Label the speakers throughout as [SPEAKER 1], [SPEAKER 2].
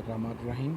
[SPEAKER 1] Bismillahirrahmanirrahim.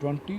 [SPEAKER 1] 20.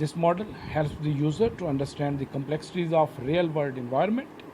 [SPEAKER 1] This model helps the user to understand the complexities of real world environment.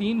[SPEAKER 1] 3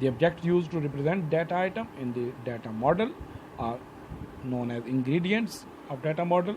[SPEAKER 1] The objects used to represent data item in the data model are known as ingredients of data model.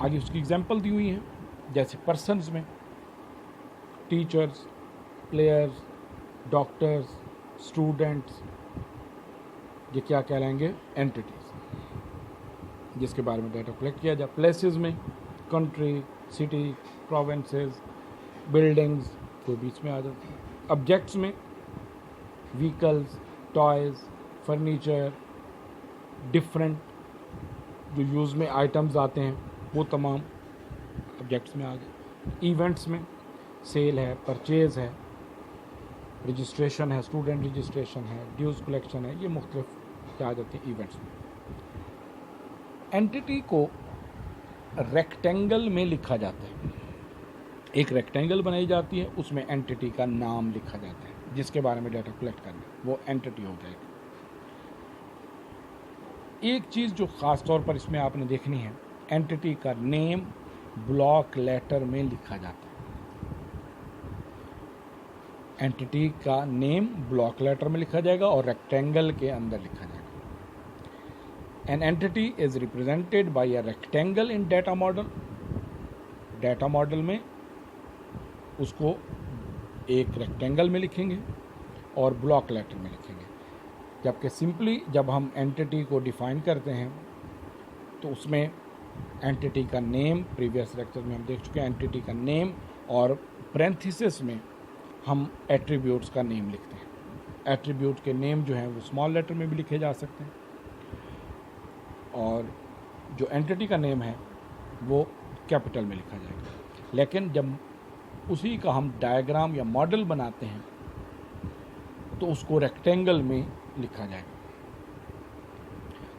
[SPEAKER 1] آگے اس کی example دی ہوئی ہیں، جیسے persons میں teachers, players, doctors, students, یہ کیا کہلائیں گے؟ اینٹیٹیز، جس کے بارے میں ڈیٹا کلیکٹ کیا جائے۔ پلیسز میں کنٹری، سٹی، پروونسز، بلڈنگز جو بیچ میں آ جاتے ہیں۔ آبجیکٹس میں ویکلز، ٹوائز، فرنیچر، ڈفرینٹ جو یوز میں آئٹمز آتے ہیں وہ تمام آبجیکٹس میں آ گئے۔ ایونٹس میں سیل ہے، پرچیز ہے، رجسٹریشن ہے، اسٹوڈنٹ رجسٹریشن ہے، ڈیوز کلیکشن ہے، یہ مختلف کیا آ جاتے ہیں ایونٹس میں۔ اینٹیٹی کو ریکٹینگل میں لکھا جاتا ہے، ایک ریکٹینگل بنائی جاتی ہے، اس میں اینٹیٹی کا نام لکھا جاتا ہے جس کے بارے میں ڈیٹا کلیکٹ کرنا ہے، وہ اینٹیٹی ہو جائے گا۔ ایک چیز جو خاص طور پر اس میں آپ نے دیکھنی ہے، اینٹیٹی کا نیم بلاک لیٹر میں لکھا جاتا ہے۔ اینٹیٹی کا نیم بلاک لیٹر میں لکھا جائے گا اور ریکٹینگل کے اندر لکھا جائے گا۔ An entity is represented by a rectangle in data model. Data model میں اس کو ایک ریکٹینگل میں لکھیں گے اور بلاک لیٹر میں لکھیں گے، جبکہ سمپلی جب ہم اینٹیٹی کو ڈیفائن کرتے ہیں تو اس میں اینٹیٹی کا نیم، پریویس لیکچر میں ہم دیکھ چکے ہیں، اینٹیٹی کا نیم اور پرینتھیسس میں ہم ایٹریبیوٹس کا نیم لکھتے ہیں۔ ایٹریبیوٹ کے نیم جو ہیں وہ اسمال لیٹر میں بھی لکھے جا سکتے ہیں، اور جو اینٹیٹی کا نیم ہے وہ کیپٹل میں لکھا جائے گا۔ لیکن جب اسی کا ہم ڈائیگرام یا ماڈل بناتے ہیں تو اس کو ریکٹینگل میں لکھا جائے گا۔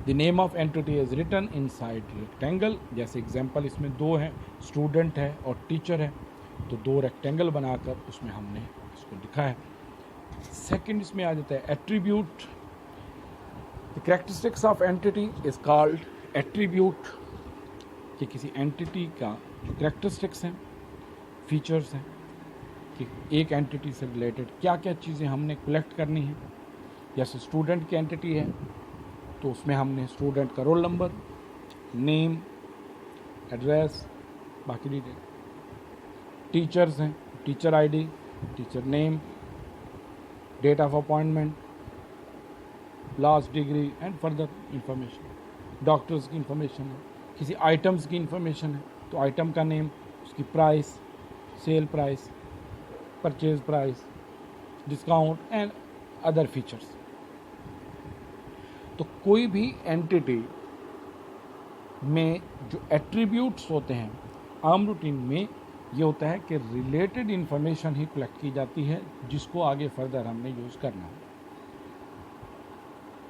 [SPEAKER 1] The name of entity is written inside rectangle, جیسے ایگزامپل اس میں دو ہیں، اسٹوڈنٹ ہے اور ٹیچر ہے، تو دو ریکٹینگل بنا کر اس میں ہم نے اس کو لکھا ہے۔ سیکنڈ اس میں آ جاتا ہے attribute. The characteristics of entity is called attribute، کہ کسی اینٹیٹی کا جو کریکٹرسٹکس ہیں، فیچرز ہیں، کہ ایک اینٹیٹی سے ریلیٹڈ کیا کیا چیزیں ہم نے کلیکٹ کرنی ہیں۔ جیسے اسٹوڈنٹ کی اینٹیٹی ہے تو اس میں ہم نے اسٹوڈنٹ کا رول نمبر، نیم، ایڈریس، باقی ڈیٹیل۔ ٹیچرز ہیں، teacher I D, teacher name, date of appointment, last degree and further information. Doctors کی انفارمیشن ہے، کسی آئٹمز کی انفارمیشن ہے تو آئٹم کا نیم، اس کی price, cell price, purchase price, discount and other features. تو کوئی بھی اینٹیٹی میں جو ایٹریبیوٹس ہوتے ہیں عام روٹین میں یہ ہوتا ہے کہ ریلیٹڈ انفارمیشن ہی کلیکٹ کی جاتی ہے جس کو آگے فردر ہم نے یوز کرنا ہے۔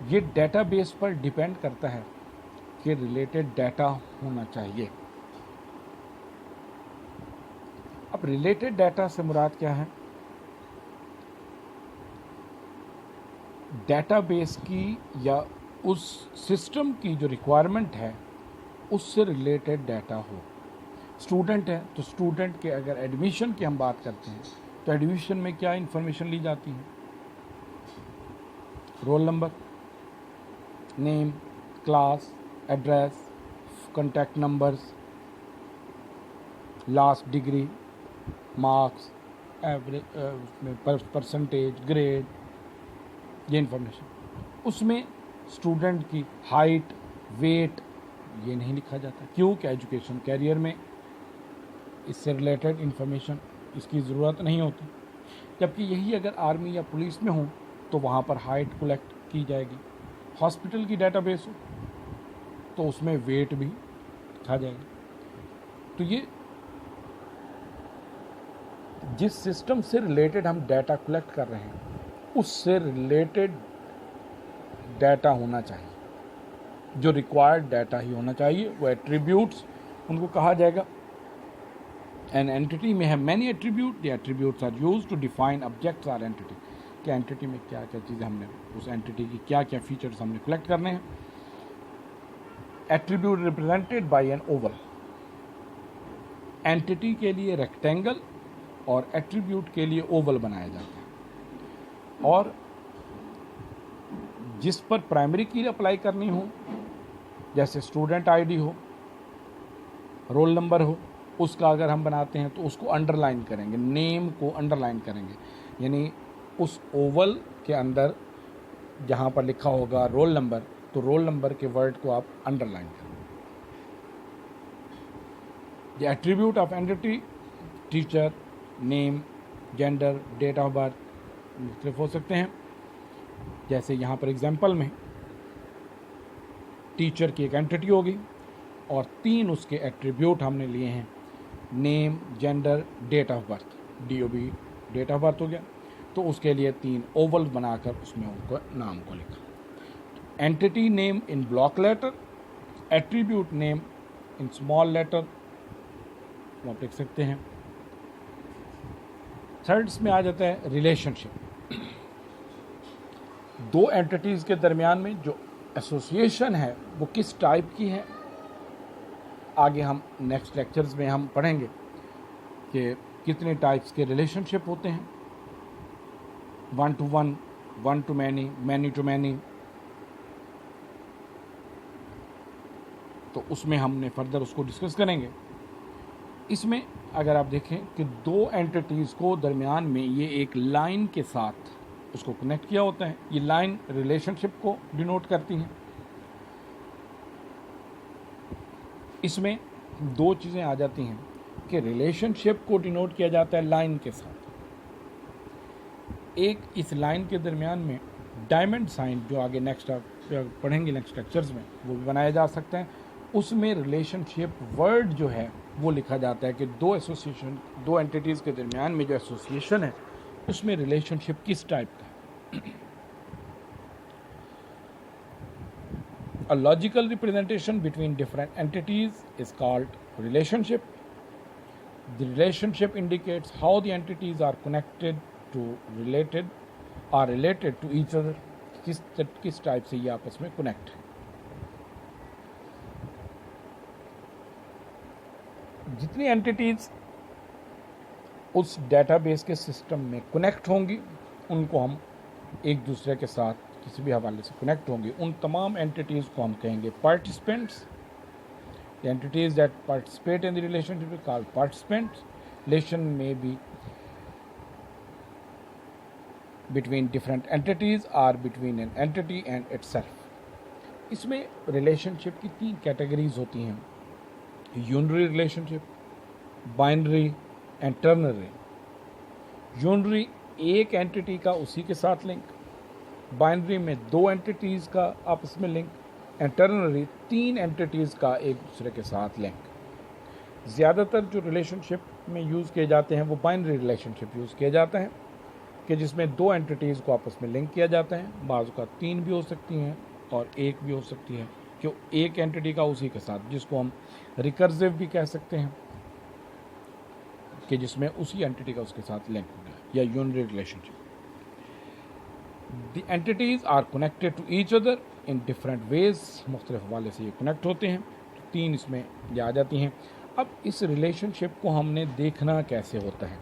[SPEAKER 1] یہ ڈیٹا بیس پر ڈیپینڈ کرتا ہے کہ ریلیٹڈ ڈیٹا ہونا چاہیے۔ اب ریلیٹڈ ڈیٹا سے مراد کیا ہے؟ ڈیٹا بیس کی یا اس سسٹم کی جو ریکوائرمنٹ ہے اس سے ریلیٹڈ ڈیٹا ہو۔ اسٹوڈنٹ ہے تو اسٹوڈنٹ کے اگر ایڈمیشن کی ہم بات کرتے ہیں تو ایڈمیشن میں کیا انفارمیشن لی جاتی ہے؟ Roll number, name, class, address, contact numbers, last degree, marks, average, percentage, grade, یہ انفارمیشن۔ اس میں اسٹوڈنٹ کی ہائٹ، ویٹ یہ نہیں لکھا جاتا، کیوں کہ ایجوکیشن کیریئر میں اس سے ریلیٹڈ انفارمیشن اس کی ضرورت نہیں ہوتی، جبکہ یہی اگر آرمی یا پولیس میں ہوں تو وہاں پر ہائٹ کلیکٹ کی جائے گی۔ ہاسپٹل کی ڈیٹا بیس ہو تو اس میں ویٹ بھی لکھا جائے گا۔ تو یہ جس سسٹم سے ریلیٹڈ ہم ڈیٹا کلیکٹ کر رہے ہیں اس سے ریلیٹڈ ڈیٹا ہونا چاہیے، جو ریکوائرڈ ڈیٹا ہی ہونا چاہیے۔ وہ ایٹریبیوٹس ان کو کہا جائے گا۔ An entity may have many attributes. The attributes are used to define objects or entity. کہ اینٹیٹی میں کیا کیا چیزیں ہم نے، اس اینٹیٹی کی کیا کیا فیچرز ہم نے کلیکٹ کرنے ہیں۔ Attribute represented by an oval, entity کے لیے ریکٹینگل اور ایٹریبیوٹ کے لیے اوول بنایا جاتا ہے، اور جس پر پرائمری کی اپلائی کرنی ہو، جیسے اسٹوڈنٹ آئی ڈی ہو، رول نمبر ہو اس کا اگر ہم بناتے ہیں تو اس کو انڈر لائن کریں گے, نیم کو انڈر لائن کریں گے, یعنی اس اوول کے اندر جہاں پر لکھا ہوگا رول نمبر تو رول نمبر کے ورڈ کو آپ انڈر لائن کریں. The attribute of entity teacher, name, gender, date of birth مختلف ہو سکتے ہیں. جیسے یہاں پر ایگزامپل میں ٹیچر کی ایک اینٹی ہوگی اور 3 اس کے ایٹریبیوٹ ہم نے لیے ہیں, name, gender, date of birth, DOB date of birth ہو گیا, تو اس کے لیے 3 اوول بنا کر اس میں ان کو نام کو لکھا. Entity name in block letter, attribute name in small letter آپ لکھ سکتے ہیں. تھرڈ میں آ جاتا ہے ریلیشن شپ. 2 اینٹیز کے درمیان میں جو ایسوسیشن ہے وہ کس ٹائپ کی ہے, آگے ہم نیکسٹ لیکچرز میں ہم پڑھیں گے کہ کتنے ٹائپس کے ریلیشن شپ ہوتے ہیں, 1 to 1, 1 to many, many to many. تو اس میں ہم نے فردر اس کو ڈسکس کریں گے. اس میں اگر آپ دیکھیں کہ 2 اینٹیز کو درمیان میں یہ ایک لائن کے ساتھ اس کو کنیکٹ کیا ہوتا ہے, یہ لائن ریلیشن شپ کو ڈینوٹ کرتی ہیں. اس میں 2 چیزیں آ جاتی ہیں کہ ریلیشن شپ کو ڈینوٹ کیا جاتا ہے لائن کے ساتھ, ایک اس لائن کے درمیان میں ڈائمنڈ سائن جو آگے نیکسٹ پڑھیں گے نیکسٹ لیکچرز میں وہ بھی بنایا جا سکتا ہے. اس میں ریلیشن شپ ورڈ جو ہے وہ لکھا جاتا ہے کہ 2 ایسوسیشن 2 اینٹیز کے درمیان میں جو ایسوسیشن ہے اس میں ریلیشن شپ کس ٹائپ کا ہے. A logical representation between different entities is called relationship. The relationship indicates how the entities are connected to related to each other. کس ٹائپ سے یہ آپس میں کنیکٹ ہے. جتنی اینٹیز اس ڈیٹا بیس کے سسٹم میں کنیکٹ ہوں گی ان کو ہم ایک دوسرے کے ساتھ کسی بھی حوالے سے کنیکٹ ہوں گی, ان تمام اینٹیز کو ہم کہیں گے participants. The entities that participate in the relationship are called participants. Relation may be between different entities or between an entity and itself. اس میں ریلیشن شپ کی 3 کیٹیگریز ہوتی ہیں, unary relation ship, binary and ternary. Unary ایک anti کا اسی کے ساتھ link, binary میں 2 اینٹیز کا آپس میں لنک, اینڈ ٹرنری 3 اینٹیز کا ایک دوسرے کے ساتھ لنک. زیادہ تر جو ریلیشن شپ میں یوز کیے جاتے ہیں وہ بائنری ریلیشن شپ یوز کیا جاتا ہے کہ جس میں 2 اینٹیز کو آپس میں لنک کیا جاتا ہے. بعض کا 3 بھی ہو سکتی ہیں اور 1 بھی ہو سکتی ہے, کہ ایک اینٹی کا اسی کے ساتھ, جس کو ہم ریکرسیو بھی کہہ سکتے ہیں کہ جس میں اسی اینٹی کا اس کے ساتھ لنک ہو گیا, یا unary relationship. The entities are connected to each other in different ways, مختلف حوالے سے یہ کنیکٹ ہوتے ہیں. 3 اس میں یہ آ جاتی ہیں. اب اس ریلیشن شپ کو ہم نے دیکھنا کیسے ہوتا ہے,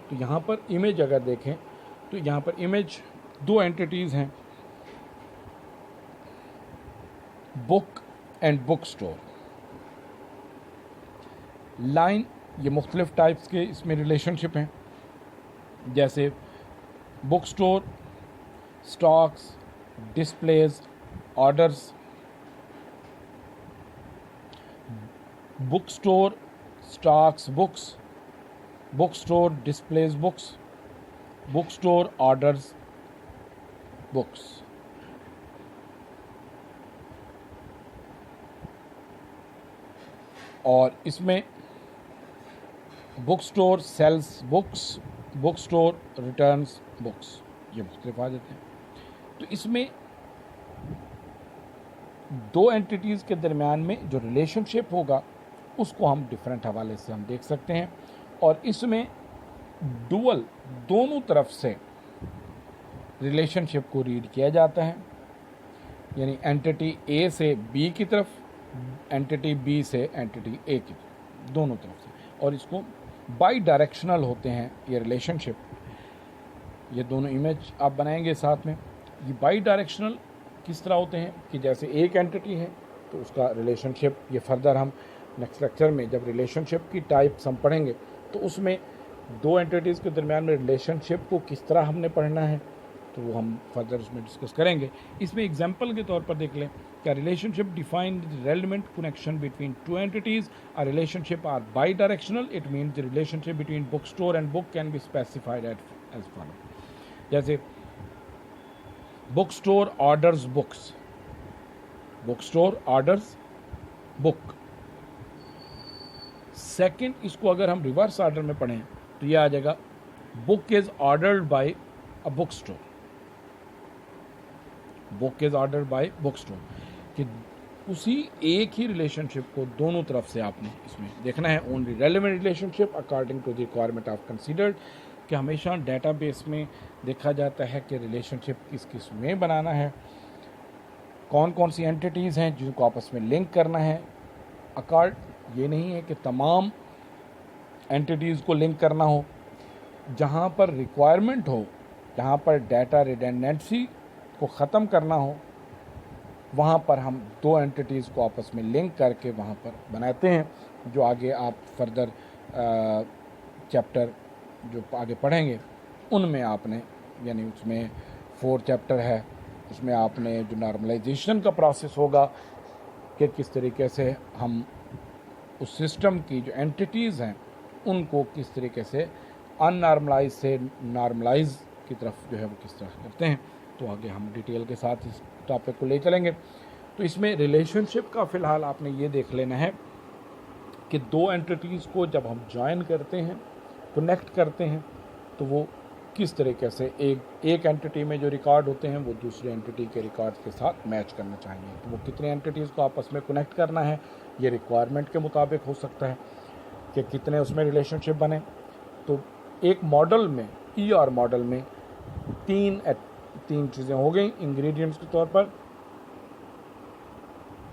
[SPEAKER 1] تو یہاں پر امیج اگر دیکھیں تو یہاں پر امیج 2 اینٹیز ہیں, book and book store. Line یہ مختلف ٹائپس کے اس میں ریلیشن شپ ہیں, جیسے book store, stocks, displays, orders. Book store, stocks, books, book store, displays, books, book store, orders, books. اور اس میں book store sells books, book store returns books, یہ مختلف آ جاتے ہیں. تو اس میں 2 اینٹیز کے درمیان میں جو ریلیشن شپ ہوگا اس کو ہم ڈفرینٹ حوالے سے ہم دیکھ سکتے ہیں. اور اس میں ڈوئل دونوں طرف سے ریلیشن شپ کو ریڈ کیا جاتا ہے, یعنی اینٹی اے سے بی کی طرف, اینٹی بی سے اینٹی اے کی طرف, دونوں طرف سے. اور اس کو بائی ڈائریکشنل ہوتے ہیں یہ ریلیشن شپ. یہ دونوں امیج آپ بنائیں گے ساتھ میں. یہ بائی ڈائریکشنل کس طرح ہوتے ہیں کہ جیسے ایک اینٹی ہے تو اس کا ریلیشن شپ یہ فردر ہم نیکسٹ لیکچر میں جب ریلیشن شپ کی ٹائپس ہم پڑھیں گے تو اس میں دو اینٹیٹیز کے درمیان میں ریلیشن شپ کو کس طرح ہم نے پڑھنا ہے تو وہ ہم فردر اس میں ڈسکس کریں گے. اس میں ایگزامپل کے طور پر دیکھ لیں کہ relationship define relevant connection between two entities. A relationship are bi-directional. It means the relationship between bookstore and book can be specified as follows. جیسے bookstore orders books. bookstore orders book. Second اس کو اگر ہم reverse order میں پڑھیں تو یہ آ جائے گا book is ordered by a bookstore. book is ordered by bookstore. کہ اسی ایک ہی ریلیشن شپ کو دونوں طرف سے آپ نے اس میں دیکھنا ہے. Only relevant relationship according to the requirement of considered. کہ ہمیشہ ڈیٹا بیس میں دیکھا جاتا ہے کہ ریلیشن شپ کس کس میں بنانا ہے, کون کون سی اینٹیٹیز ہیں جن کو آپس میں لنک کرنا ہے. یہ نہیں ہے کہ تمام اینٹیٹیز کو لنک کرنا ہو. جہاں پر ریکوائرمنٹ ہو, جہاں پر ڈیٹا ریڈنڈنسی کو ختم کرنا ہو, وہاں پر ہم دو اینٹیٹیز کو آپس میں لنک کر کے وہاں پر بناتے ہیں. جو آگے آپ فردر چیپٹر جو آگے پڑھیں گے ان میں آپ نے, یعنی اس میں 4 چیپٹر ہے, اس میں آپ نے جو نارملائزیشن کا پروسیس ہوگا کہ کس طریقے سے ہم اس سسٹم کی جو اینٹیٹیز ہیں ان کو کس طریقے سے ان نارملائز سے نارملائز کی طرف جو ہے وہ کس طرح کرتے ہیں. تو آگے ہم ڈیٹیل کے ساتھ اس ٹاپک کو لے چلیں گے. تو اس میں ریلیشن شپ کا فی الحال آپ نے یہ دیکھ لینا ہے کہ دو اینٹیٹیز کو جب ہم جوائن کرتے ہیں, کنیکٹ کرتے ہیں, تو وہ کس طریقے سے ایک اینٹیٹی میں جو ریکارڈ ہوتے ہیں وہ دوسری اینٹیٹی کے ریکارڈ کے ساتھ میچ کرنا چاہیے. تو وہ کتنے اینٹیٹیز کو آپس میں کنیکٹ کرنا ہے یہ ریکوائرمنٹ کے مطابق ہو سکتا ہے کہ کتنے اس میں ریلیشن شپ بنے. تو ایک ماڈل میں, ای آر ماڈل میں تین چیزیں ہو گئیں انگریڈینٹس کے طور پر: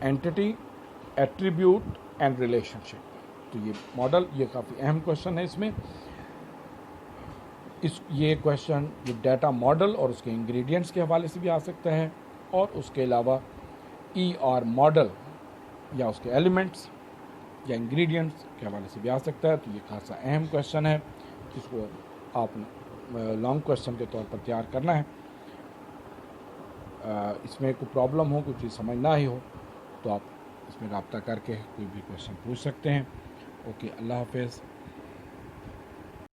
[SPEAKER 1] اینٹیٹی, ایٹریبیوٹ اینڈ ریلیشن شپ. تو یہ ماڈل, یہ کافی اہم کوشچن ہے. اس میں یہ کوشچن جو ڈیٹا ماڈل اور اس کے انگریڈینٹس کے حوالے سے بھی آ سکتا ہے, اور اس کے علاوہ ای آر ماڈل یا اس کے ایلیمنٹس یا انگریڈینٹس کے حوالے سے بھی آ سکتا ہے. تو یہ خاصا اہم کوشچن ہے جس کو آپ نے لانگ کوشچن کے طور پر تیار کرنا ہے. اس میں کوئی پرابلم ہو, کوئی چیز سمجھ نہ آئی ہو تو آپ اس میں رابطہ کر کے کوئی بھی کوشچن پوچھ سکتے ہیں. اوکے, اللہ حافظ.